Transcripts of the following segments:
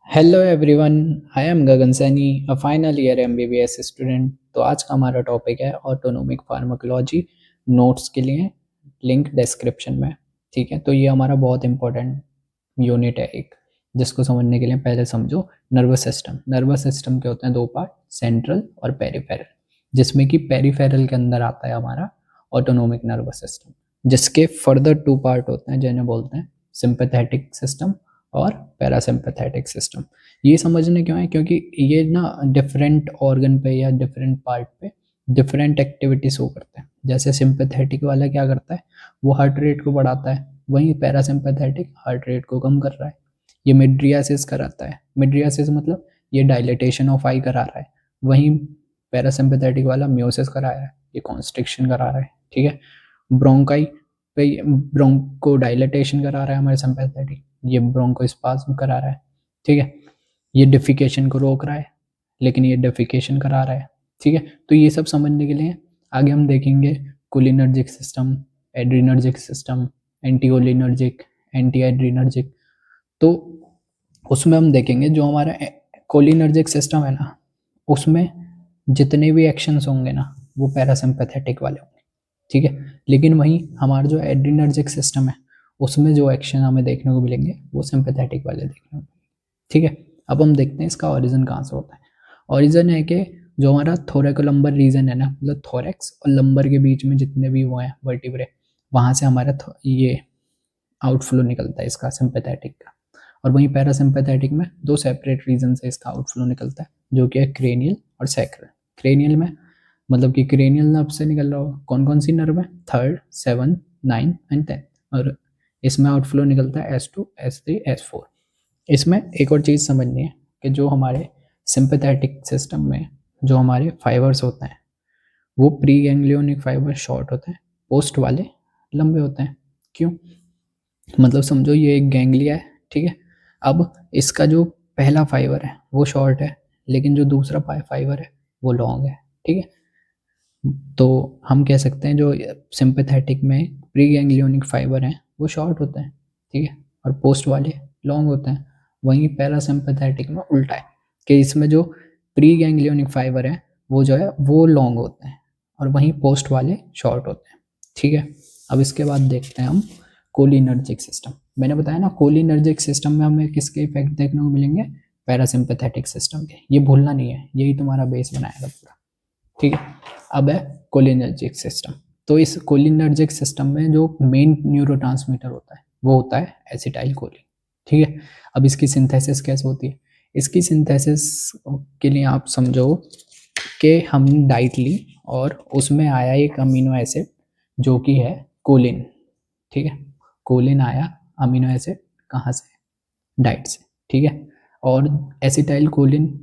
Hello everyone, I am Gagan Saini, a final year MBBS student. तो आज का हमारा टॉपिक है ऑटोनोमिक फार्माकोलॉजी। नोट्स के लिए लिंक डिस्क्रिप्शन में। ठीक है, तो ये हमारा बहुत इंपॉर्टेंट यूनिट है एक, जिसको समझने के लिए पहले समझो नर्वस सिस्टम। नर्वस सिस्टम के होते हैं दो पार्ट, सेंट्रल और पेरिफेरल, जिसमें कि पेरिफेरल के अंदर आता है हमारा ऑटोनोमिक नर्वस सिस्टम, जिसके फर्दर टू पार्ट होते हैं जिन्हें बोलते हैं सिंपैथेटिक सिस्टम और पैरासिम्पैथेटिक सिस्टम। ये समझने क्यों है, क्योंकि ये ना डिफरेंट ऑर्गन पे या डिफरेंट पार्ट पे डिफरेंट एक्टिविटी शो करते हैं। जैसे सिंपैथेटिक वाला क्या करता है, वो हार्ट रेट को बढ़ाता है, वहीं पैरासिम्पैथेटिक हार्ट रेट को कम कर रहा है। ये मिड्रियासिस कराता है, मिड्रियासिस मतलब ये डायलेटेशन ऑफ आई करा रहा है, वहीं पैरासिम्पैथेटिक वाला म्योसिस करा रहा है, ये कॉन्स्ट्रिक्शन करा रहा है। ठीक है, ब्रोंकाई पे ब्रोंको डायलेटेशन करा रहा है हमारे सिंपैथेटिक, ये ब्रोंकोस्पाज्म करा रहा है। ठीक है, ये डिफिकेशन को रोक रहा है, लेकिन ये डिफिकेशन करा रहा है। ठीक है, तो ये सब समझने के लिए आगे हम देखेंगे cholinergic system, adrenergic system, anticholinergic, anti adrenergic. तो उसमें हम देखेंगे जो हमारा कोलिनर्जिक सिस्टम है ना, उसमें जितने भी एक्शंस होंगे ना वो पैरासिम्पैथेटिक वाले होंगे। ठीक है, लेकिन वहीं हमारा जो एड्रीनर्जिक सिस्टम है उसमें जो एक्शन हमें देखने को मिलेंगे वो सिंपैथेटिक वाले देखने को मिलेंगे। ठीक है, अब हम देखते हैं इसका ओरिजिन कहाँ से होता है। ओरिजिन है कि जो हमारा थोरेकोलम्बर रीजन है ना, मतलब थोरेक्स और लंबर के बीच में जितने भी वो हैं वर्टिब्रे, वहाँ से हमारा ये आउटफ्लो निकलता है इसका सिंपैथेटिक का। और वहीं पैरासिम्पैथेटिक में दो सेपरेट रीजन से इसका आउटफ्लो निकलता है, जो कि है क्रेनियल और सैक्रल। क्रेनियल में मतलब कि क्रेनियल नर्व से निकल रहा होगा, कौन कौन सी नर्व है, 3rd, 7, 9 एंड 10। और इसमें आउटफ्लो निकलता है S2, S3, S4। इसमें एक और चीज़ समझनी है कि जो हमारे सिंपैथेटिक सिस्टम में जो हमारे फाइबर्स होते हैं वो प्री गैंग्लियोनिक फाइबर शॉर्ट होते हैं, पोस्ट वाले लंबे होते हैं। क्यों, मतलब समझो ये एक गैंग्लिया है। ठीक है, अब इसका जो पहला फाइबर है वो शॉर्ट है, लेकिन जो दूसरा फाइबर है वो लॉन्ग है। ठीक है, तो हम कह सकते हैं जो सिंपैथेटिक में प्री गैंग्लियोनिक फाइबर हैं वो शॉर्ट होते हैं। ठीक है, और पोस्ट वाले लॉन्ग होते हैं। वहीं पैरासिम्पैथेटिक में उल्टा है कि इसमें जो प्री गैंग्लियोनिक फाइबर है वो जो है वो लॉन्ग होते हैं और वहीं पोस्ट वाले शॉर्ट होते हैं। ठीक है, अब इसके बाद देखते हैं हम कोलिनर्जिक सिस्टम। मैंने बताया ना कोलिनर्जिक सिस्टम में हमें किसके इफेक्ट देखने को मिलेंगे, पैरासिम्पैथेटिक सिस्टम के। ये भूलना नहीं है, यही तुम्हारा बेस बनाएगा पूरा। ठीक है, अब है कोलिनर्जिक सिस्टम। तो इस कोलिनर्जिक सिस्टम में जो मेन न्यूरोट्रांसमीटर होता है वो होता है एसिटाइल कोलिन। ठीक है, अब इसकी सिंथेसिस कैसे होती है, इसकी सिंथेसिस के लिए आप समझो कि हमने डाइट ली और उसमें आया एक अमीनो एसिड जो कि है कोलिन। ठीक है, कोलिन आया अमीनो एसिड कहाँ से, डाइट से। ठीक है, और एसिटाइल कोलिन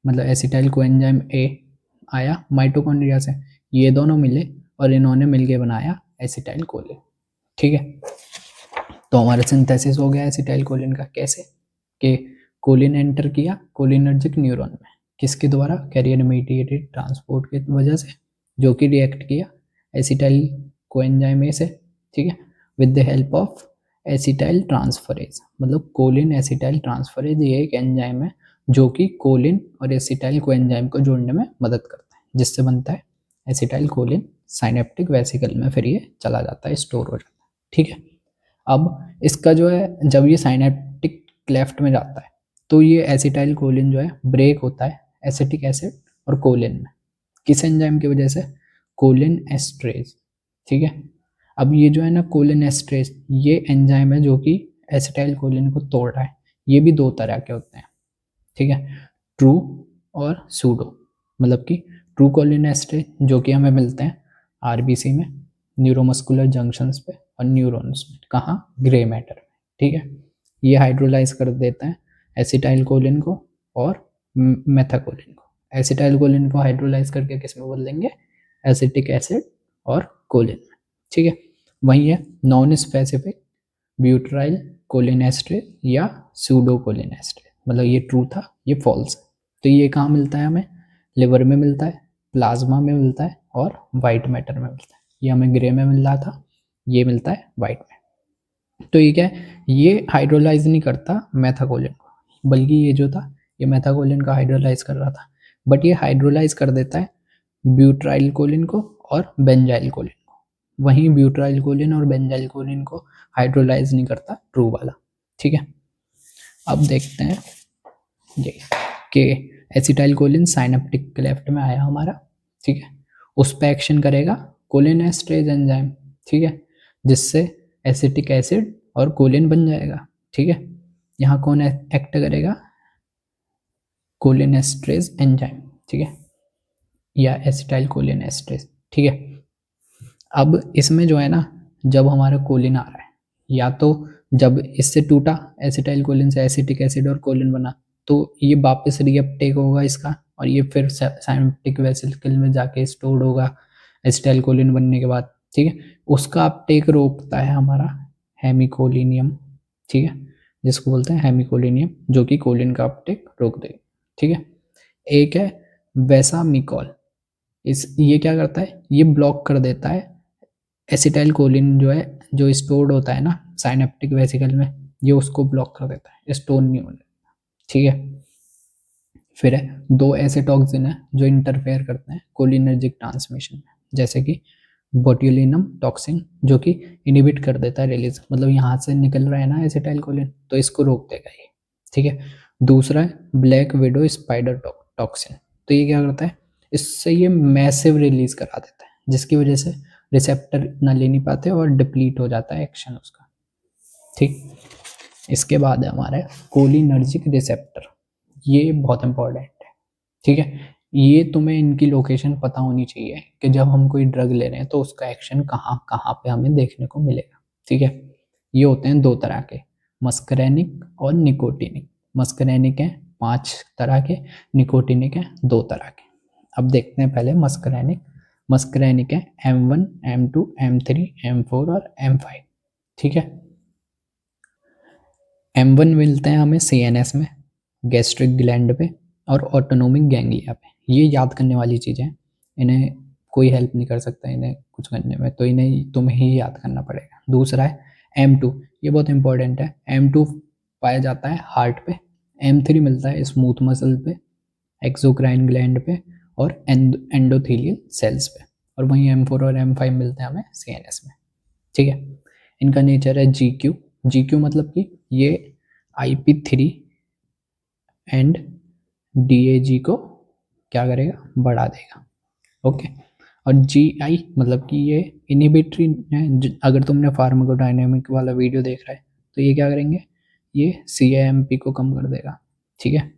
मतलब एसिटाइल कोएंजाइम ए आया माइटोकॉन्ड्रिया से। ये दोनों मिले और इन्होंने मिलके बनाया एसिटाइल कोलिन। ठीक है, तो हमारा सिंथेसिस हो गया एसिटाइल कोलिन का। कैसे कि कोलिन एंटर किया कोलिनर्जिक न्यूरॉन में, किसके द्वारा, कैरियर मीडिएटेड ट्रांसपोर्ट की वजह से, जो कि रिएक्ट किया एसिटाइल कोएंजाइम ए से। ठीक है, with the help of acetyl transferase, मतलब कोलिन एसिटाइल ट्रांसफरेज ये एक एंजाइम है जो कि कोलिन और एसिटाइल कोएंजाइम को जोड़ने में मदद करता है, जिससे बनता है एसिटाइल कोलिन। साइनेप्टिक वेसिकल में फिर ये चला जाता है, स्टोर हो जाता है। ठीक है, अब इसका जो है जब ये साइनेप्टिक क्लेफ्ट में जाता है तो ये एसिटाइल कोलिन जो है ब्रेक होता है एसिटिक एसिड और कोलिन में। किस एंजाइम की वजह से, कोलिन एस्ट्रेज। ठीक है, अब ये जो है ना कोलिन एस्ट्रेज ये एंजाइम है जो कि एसिटाइल कोलिन को तोड़ रहा है। ये भी दो तरह के होते हैं। ठीक है, ट्रू और सूडो, मतलब कि ट्रू कोलिन एस्ट्रेज जो कि हमें मिलते हैं आरबीसी में, न्यूरोमस्कुलर जंक्शंस पे और न्यूरॉन्स में, कहाँ, ग्रे मैटर में। ठीक है, ये हाइड्रोलाइज कर देते हैं एसिटाइल कोलिन को और मेथाकोलिन को। एसिटाइल कोलिन को हाइड्रोलाइज करके किस में बदलेंगे, एसिटिक एसिड और कोलिन में। ठीक है, वही है नॉन स्पेसिफिक ब्यूटराइल कोलिन एस्ट्रेज या सूडो कोलिन एस्ट्रेज, मतलब ये ट्रू था ये फॉल्स। तो ये कहाँ मिलता है हमें, लिवर में मिलता है, प्लाज्मा में मिलता है और वाइट मैटर में मिलता है। ये हमें ग्रे में मिल रहा था, ये मिलता है वाइट में। तो ये क्या है, ये हाइड्रोलाइज नहीं करता मेथाकोलिन को, बल्कि ये जो था ये मेथाकोलिन का हाइड्रोलाइज कर रहा था, बट ये हाइड्रोलाइज कर देता है ब्यूटाइल कोलिन को और बेंजाइल कोलिन को। वहीं ब्यूटाइल कोलिन और बेंजाइल कोलिन को हाइड्रोलाइज नहीं करता ट्रू वाला। ठीक है, अब देखते हैं ये कि एसिटाइल कोलिन साइनेप्टिक क्लेफ्ट में आया हमारा। ठीक है, उस पर एक्शन करेगा कोलिनेस्टरेज एंजाइम। ठीक है, जिससे एसिटिक एसिड और कोलिन बन जाएगा। ठीक है, यहाँ कौन एक्ट करेगा? कोलिनेस्टरेज एंजाइम। ठीक है, या एसिटाइल कोलिनेस्टरेज। ठीक है, अब इसमें जो है ना, जब हमारा कोलिन आ रहा है, या तो जब इससे टूटा एसिटाइल कोलिन से एसिटिक एसिड और कोलिन बना, तो ये वापस रीअपटेक होगा इसका, और ये फिर साइनेप्टिक वेसिकल में जाके स्टोर होगा एसिटाइल कोलिन बनने के बाद। ठीक है, उसका अपटेक रोकता है हमारा हेमिकोलिनियम। ठीक है, जिसको बोलते हैं हेमिकोलिनियम, जो कि कोलिन का अपटेक रोक देगा। ठीक है, एक है वेसामिकॉल। ये क्या करता है? ये ब्लॉक कर देता है एसिटाइल कोलिन जो है, जो स्टोर्ड होता है ना साइनेप्टिक वेसिकल में, ये उसको ब्लॉक कर देता है, स्टोर नहीं होने देता। ठीक है, फिर है दो ऐसे टॉक्सिन है जो इंटरफेयर करते हैं कोलिनर्जिक ट्रांसमिशन में, जैसे कि बोट्यूलिनम टॉक्सिन, जो कि इनिबिट कर देता है रिलीज, मतलब यहाँ से निकल रहा है ना एसिटाइल कोलिन, तो इसको रोक देगा ये। ठीक है, दूसरा है ब्लैक विडो स्पाइडर टॉक्सिन। तो ये क्या करता है? इससे ये मैसिव रिलीज करा देता है, जिसकी वजह से रिसेप्टर ना ले नहीं पाते और डिप्लीट हो जाता है एक्शन उसका। ठीक, इसके बाद है हमारा कोलिनर्जिक रिसेप्टर। ये बहुत इंपॉर्टेंट है। ठीक है, ये तुम्हें इनकी लोकेशन पता होनी चाहिए कि जब हम कोई ड्रग ले रहे हैं तो उसका एक्शन कहाँ कहाँ पे हमें देखने को मिलेगा। ठीक है, ये होते हैं दो तरह के, मस्करेनिक और निकोटिनिक। मस्करेनिक है 5 तरह के, निकोटिनिक है 2 तरह के। अब देखते हैं पहले मस्करेनिक। मस्करेनिक है M1, M2, M3, M4 और M5। ठीक है, M1 मिलते हैं हमें CNS में, गैस्ट्रिक ग्लैंड पे और ऑटोनोमिक गैंग्लिया पे। ये याद करने वाली चीज़ें हैं, इन्हें कोई हेल्प नहीं कर सकता इन्हें कुछ करने में, तो इन्हें तुम्हें ही याद करना पड़ेगा। दूसरा है M2, ये बहुत इंपॉर्टेंट है। M2 पाया जाता है हार्ट पे, M3 मिलता है स्मूथ मसल पे, एक्सोक्राइन ग्लैंड पे और एंडोथेलियल सेल्स पे, और वहीं M4 और M5 मिलते हैं हमें CNS में। ठीक है, इनका नेचर है GQ। GQ मतलब कि ये IP3 एंड DAG को क्या करेगा? बढ़ा देगा। ओके, और GI मतलब कि ये इनिबिटरी है। अगर तुमने फार्माकोडायनेमिक वाला वीडियो देख रहा है तो ये क्या करेंगे? ये CAMP को कम कर देगा। ठीक है,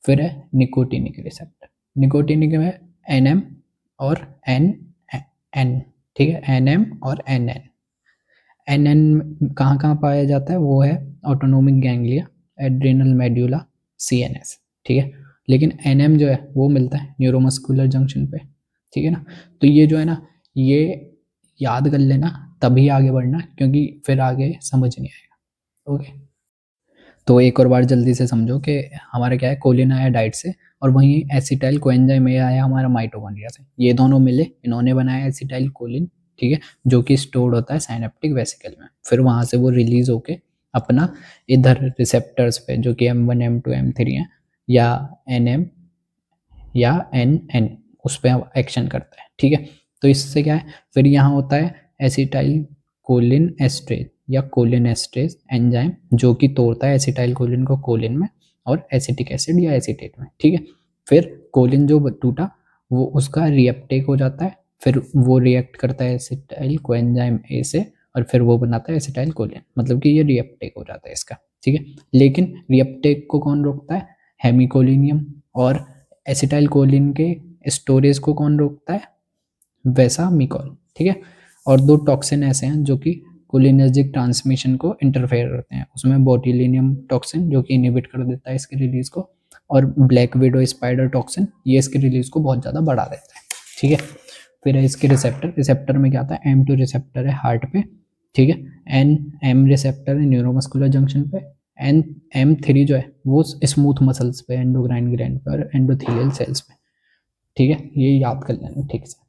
फिर है निकोटिनिक रिसेप्टर। निकोटिनिक में NM और NN। ठीक है, NM और NN। NN कहाँ कहाँ पाया जाता है? वो है autonomic ganglia, adrenal medulla, CNS। ठीक है, लेकिन NM जो है वो मिलता है न्यूरोमस्कुलर जंक्शन पे। ठीक है ना, तो ये जो है ना, ये याद कर लेना, तभी आगे बढ़ना, क्योंकि फिर आगे समझ नहीं आएगा। ओके, तो एक और बार जल्दी से समझो कि हमारा क्या है, कोलिन आया डाइट से, और वहीं एसिटाइल कोएंजाइम आया हमारा माइटोकॉन्ड्रिया से। ये दोनों मिले, इन्होंने बनाया एसिटाइल कोलिन। ठीक है, जो कि स्टोर्ड होता है साइनेप्टिक वेसिकल में, फिर वहाँ से वो रिलीज होके अपना इधर रिसेप्टर्स पे, जो कि M1, M2, M3 हैं, या NM या NN, उस पर एक्शन करता है। ठीक है, तो इससे क्या है, फिर यहाँ होता है एसिटाइल कोलिन एस्ट्रेज या कोलिन एस्ट्रेज एंजाइम, जो कि तोड़ता है एसिटाइल कोलिन को कोलिन में और एसिटिक एसिड या एसीटेट में। ठीक है, फिर कोलिन जो टूटा वो उसका रीअपटेक हो जाता है, फिर वो रिएक्ट करता है एसिटाइल कोएंजाइम A से, और फिर वो बनाता है एसिटाइल कोलिन, मतलब कि ये रीअपटेक हो जाता है इसका। ठीक है, लेकिन रीअपटेक को कौन रोकता है? हेमिकोलिनियम। और एसिटाइल कोलिन के स्टोरेज को कौन रोकता है? वेसामिकॉल। ठीक है, और 2 टॉक्सिन ऐसे हैं जो कि कोलिनर्जिक ट्रांसमिशन को इंटरफेयर करते हैं, उसमें बोट्यूलिनियम टॉक्सिन जो कि इनिबिट कर देता है इसके रिलीज को, और ब्लैक विडो स्पाइडर टॉक्सिन, ये इसके रिलीज को बहुत ज़्यादा बढ़ा देता है। ठीक है, फिर है इसके रिसेप्टर में क्या आता है? M2 रिसेप्टर है हार्ट पे। ठीक है, NM रिसेप्टर है न्यूरोमस्कुलर जंक्शन पे, M3 जो है वो स्मूथ मसल्स पे, एंडोक्राइन ग्लैंड पे और एंडोथेलियल सेल्स पे। ठीक है, ये याद कर लेना ठीक से।